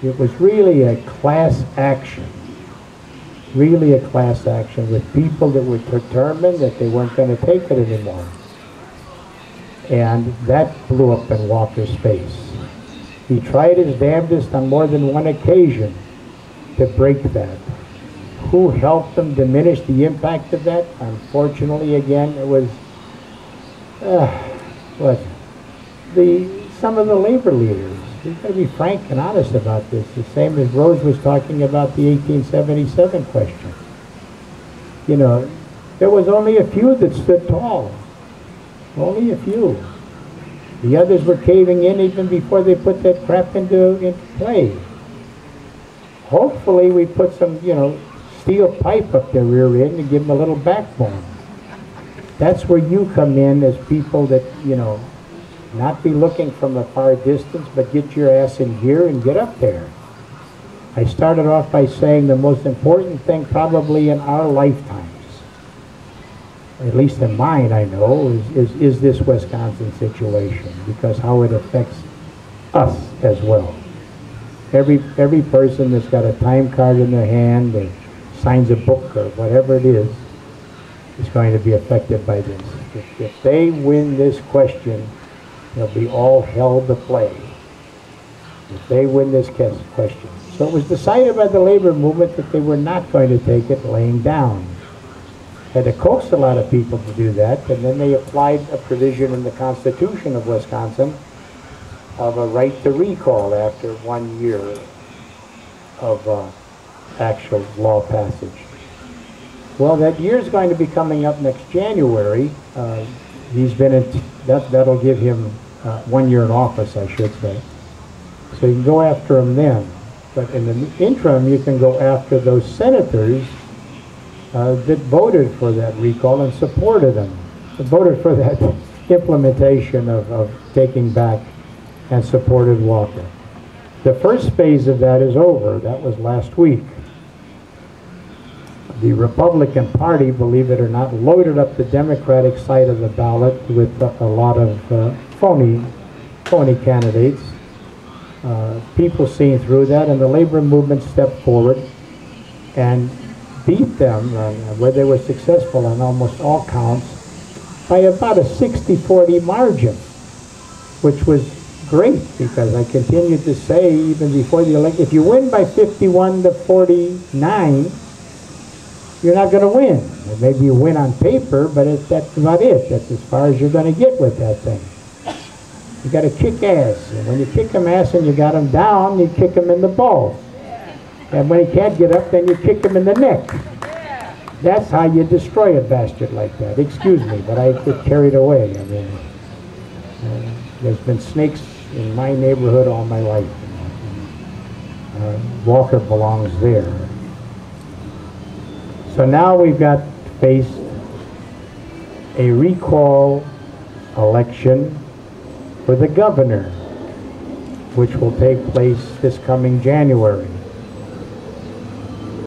It was really a class action. Really a class action with people that were determined that they weren't going to take it anymore. And that blew up in Walker's face. He tried his damnedest on more than one occasion to break that. Who helped him diminish the impact of that? Unfortunately, again, it was some of the labor leaders. We've got to be frank and honest about this. The same as Rose was talking about the 1877 question. You know, there was only a few that stood tall. Only a few. The others were caving in even before they put that crap into play. Hopefully we put some, steel pipe up their rear end and give them a little backbone. That's where you come in as people that, not be looking from a far distance, but get your ass in gear and get up there. I started off by saying the most important thing probably in our lifetimes, at least in mine I know, is this Wisconsin situation, because how it affects us as well. Every person that's got a time card in their hand or signs a book or whatever it is going to be affected by this. If they win this question, they'll be all hell to play. If they win this question. So it was decided by the labor movement that they were not going to take it laying down. Had to coax a lot of people to do that, and then they applied a provision in the Constitution of Wisconsin of a right to recall after 1 year of actual law passage. Well, that year is going to be coming up next January. He's been in, that'll give him 1 year in office, I should say. So you can go after him then. But in the interim, you can go after those senators that voted for that recall and supported them. Voted for that implementation of taking back and supported Walker. The first phase of that is over. That was last week. The Republican Party, believe it or not, loaded up the Democratic side of the ballot with a lot of phony candidates. People seeing through that, and the labor movement stepped forward and beat them, where they were successful on almost all counts, by about a 60-40 margin, which was great, because I continued to say even before the election, if you win by 51 to 49, you're not going to win. Maybe you win on paper, but that's about it. That's as far as you're going to get with that thing. You got to kick ass. And when you kick them ass and you got them down, you kick them in the balls. And when he can't get up, then you kick him in the neck. That's how you destroy a bastard like that. Excuse me, but I get carried away. I mean, there's been snakes in my neighborhood all my life. Walker belongs there. So now we've got faced a recall election for the governor, which will take place this coming January.